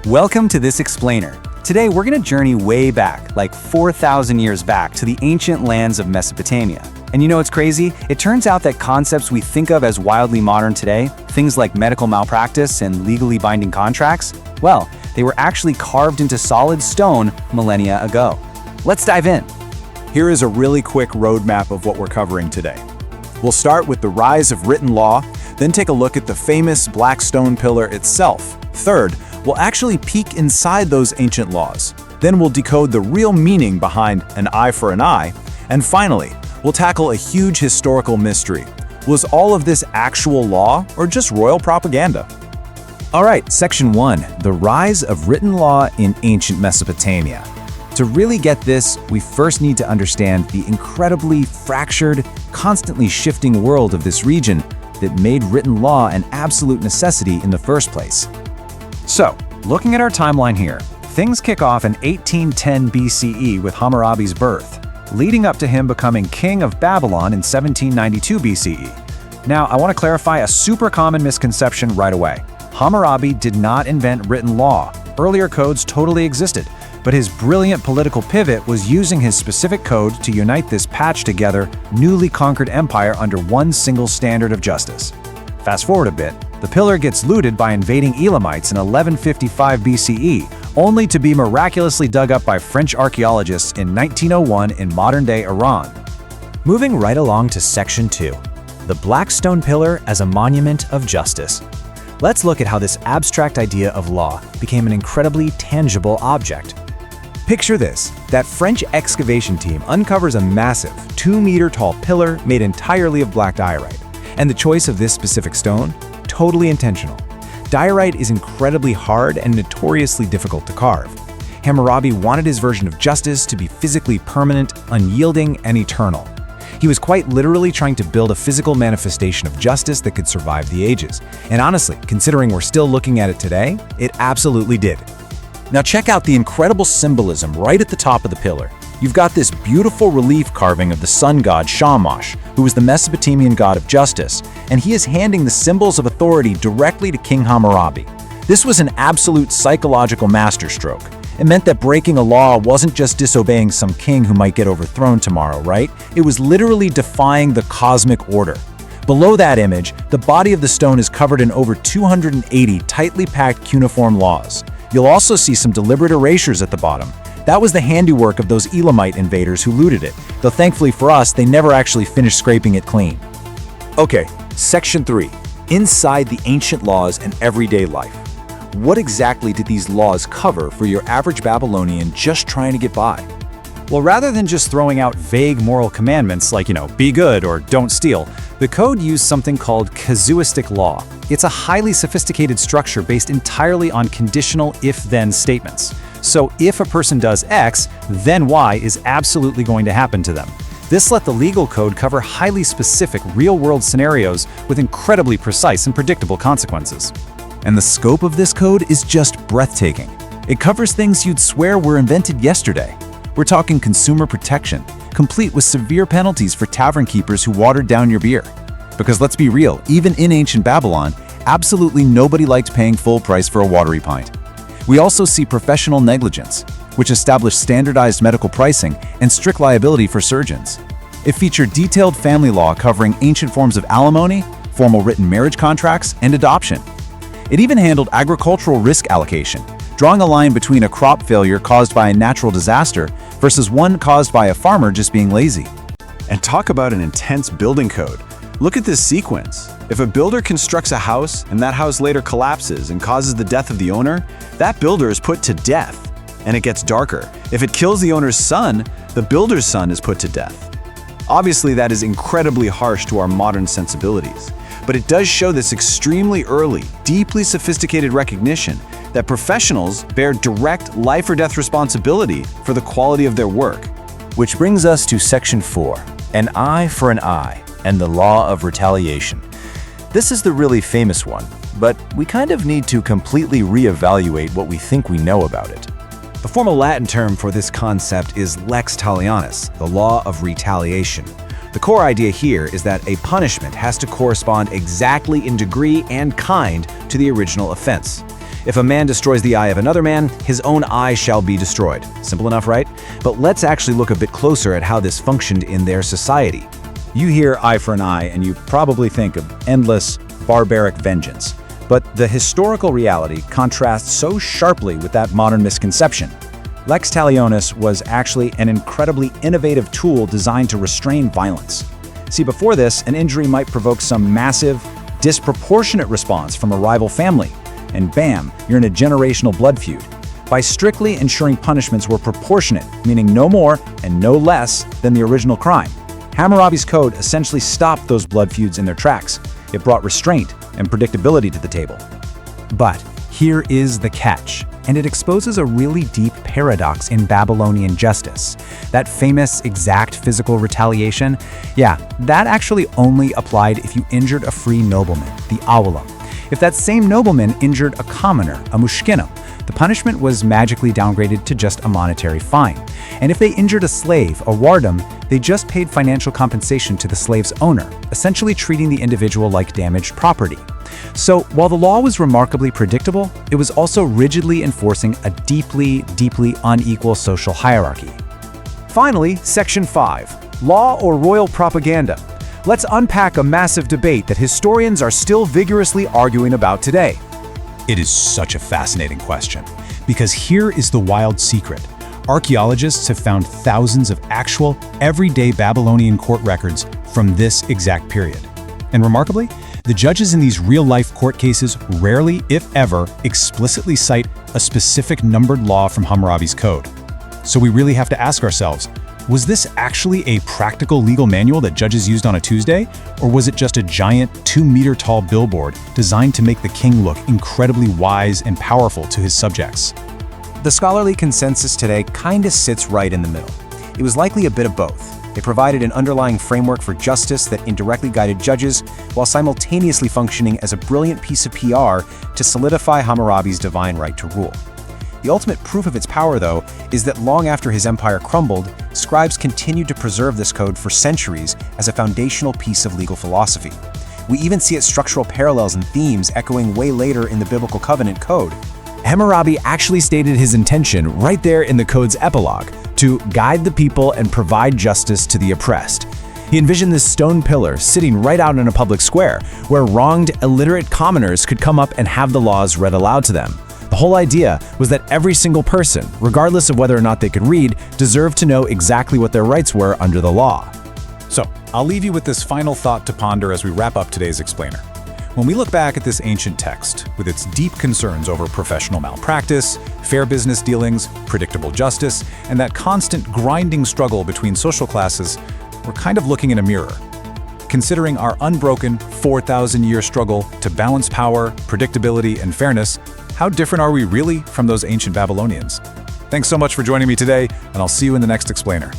Welcome to this explainer. Today we're going to journey way back, like 4,000 years back, to the ancient lands of Mesopotamia. And you know what's crazy? It turns out that concepts we think of as wildly modern today, things like medical malpractice and legally binding contracts, well, they were actually carved into solid stone millennia ago. Let's dive in. Here is a really quick roadmap of what we're covering today. We'll start with the rise of written law, then take a look at the famous black stone pillar itself. Third, we'll actually peek inside those ancient laws. Then we'll decode the real meaning behind an eye for an eye. And finally, we'll tackle a huge historical mystery. Was all of this actual law or just royal propaganda? All right, Section 1, the rise of written law in ancient Mesopotamia. To really get this, we first need to understand the incredibly fractured, constantly shifting world of this region that made written law an absolute necessity in the first place. So, looking at our timeline here, things kick off in 1810 BCE with Hammurabi's birth, leading up to him becoming king of Babylon in 1792 BCE. Now, I want to clarify a super common misconception right away. Hammurabi did not invent written law. Earlier codes totally existed, but his brilliant political pivot was using his specific code to unite this patched-together, newly conquered empire under one single standard of justice. Fast forward a bit, the pillar gets looted by invading Elamites in 1155 BCE, only to be miraculously dug up by French archaeologists in 1901 in modern-day Iran. Moving right along to Section 2, the Black Stone Pillar as a monument of justice. Let's look at how this abstract idea of law became an incredibly tangible object. Picture this, that French excavation team uncovers a massive 2-meter-tall pillar made entirely of black diorite. And the choice of this specific stone? Totally intentional. Diorite is incredibly hard and notoriously difficult to carve. Hammurabi wanted his version of justice to be physically permanent, unyielding, and eternal. He was quite literally trying to build a physical manifestation of justice that could survive the ages. And honestly, considering we're still looking at it today, it absolutely did. Now check out the incredible symbolism right at the top of the pillar. You've got this beautiful relief carving of the sun god Shamash, who was the Mesopotamian god of justice, and he is handing the symbols of authority directly to King Hammurabi. This was an absolute psychological masterstroke. It meant that breaking a law wasn't just disobeying some king who might get overthrown tomorrow, right? It was literally defying the cosmic order. Below that image, the body of the stone is covered in over 280 tightly packed cuneiform laws. You'll also see some deliberate erasures at the bottom. That was the handiwork of those Elamite invaders who looted it, though thankfully for us, they never actually finished scraping it clean. Okay, Section 3, inside the ancient laws and everyday life. What exactly did these laws cover for your average Babylonian just trying to get by? Well, rather than just throwing out vague moral commandments like, be good or don't steal, the code used something called casuistic law. It's a highly sophisticated structure based entirely on conditional if-then statements. So if a person does X, then Y is absolutely going to happen to them. This let the legal code cover highly specific real-world scenarios with incredibly precise and predictable consequences. And the scope of this code is just breathtaking. It covers things you'd swear were invented yesterday. We're talking consumer protection, complete with severe penalties for tavern keepers who watered down your beer. Because let's be real, even in ancient Babylon, absolutely nobody liked paying full price for a watery pint. We also see professional negligence, which established standardized medical pricing and strict liability for surgeons. It featured detailed family law covering ancient forms of alimony, formal written marriage contracts, and adoption. It even handled agricultural risk allocation, drawing a line between a crop failure caused by a natural disaster versus one caused by a farmer just being lazy. And talk about an intense building code. Look at this sequence. If a builder constructs a house and that house later collapses and causes the death of the owner, that builder is put to death. And it gets darker. If it kills the owner's son, the builder's son is put to death. Obviously, that is incredibly harsh to our modern sensibilities. But it does show this extremely early, deeply sophisticated recognition that professionals bear direct life or death responsibility for the quality of their work. Which brings us to Section 4, an eye for an eye, and the law of retaliation. This is the really famous one, but we kind of need to completely reevaluate what we think we know about it. The formal Latin term for this concept is lex talionis, the law of retaliation. The core idea here is that a punishment has to correspond exactly in degree and kind to the original offense. If a man destroys the eye of another man, his own eye shall be destroyed. Simple enough, right? But let's actually look a bit closer at how this functioned in their society. You hear eye for an eye, and you probably think of endless, barbaric vengeance. But the historical reality contrasts so sharply with that modern misconception. Lex talionis was actually an incredibly innovative tool designed to restrain violence. See, before this, an injury might provoke some massive, disproportionate response from a rival family, and bam, you're in a generational blood feud. By strictly ensuring punishments were proportionate, meaning no more and no less than the original crime, Hammurabi's code essentially stopped those blood feuds in their tracks. It brought restraint and predictability to the table. But here is the catch, and it exposes a really deep paradox in Babylonian justice. That famous exact physical retaliation, that actually only applied if you injured a free nobleman, the awalam. If that same nobleman injured a commoner, a mushkinim, the punishment was magically downgraded to just a monetary fine. And if they injured a slave, a wardam, they just paid financial compensation to the slave's owner, essentially treating the individual like damaged property. So while the law was remarkably predictable, it was also rigidly enforcing a deeply, deeply unequal social hierarchy. Finally, Section 5, Law or Royal Propaganda. Let's unpack a massive debate that historians are still vigorously arguing about today. It is such a fascinating question, because here is the wild secret. Archaeologists have found thousands of actual, everyday Babylonian court records from this exact period. And remarkably, the judges in these real-life court cases rarely, if ever, explicitly cite a specific numbered law from Hammurabi's code. So we really have to ask ourselves, was this actually a practical legal manual that judges used on a Tuesday? Or was it just a giant 2-meter-tall billboard designed to make the king look incredibly wise and powerful to his subjects? The scholarly consensus today kinda sits right in the middle. It was likely a bit of both. It provided an underlying framework for justice that indirectly guided judges, while simultaneously functioning as a brilliant piece of PR to solidify Hammurabi's divine right to rule. The ultimate proof of its power, though, is that long after his empire crumbled, scribes continued to preserve this code for centuries as a foundational piece of legal philosophy. We even see its structural parallels and themes echoing way later in the Biblical Covenant Code. Hammurabi actually stated his intention right there in the code's epilogue, to guide the people and provide justice to the oppressed. He envisioned this stone pillar sitting right out in a public square, where wronged, illiterate commoners could come up and have the laws read aloud to them. The whole idea was that every single person, regardless of whether or not they could read, deserved to know exactly what their rights were under the law. So, I'll leave you with this final thought to ponder as we wrap up today's explainer. When we look back at this ancient text, with its deep concerns over professional malpractice, fair business dealings, predictable justice, and that constant grinding struggle between social classes, we're kind of looking in a mirror. Considering our unbroken 4,000-year struggle to balance power, predictability, and fairness, how different are we really from those ancient Babylonians? Thanks so much for joining me today, and I'll see you in the next explainer.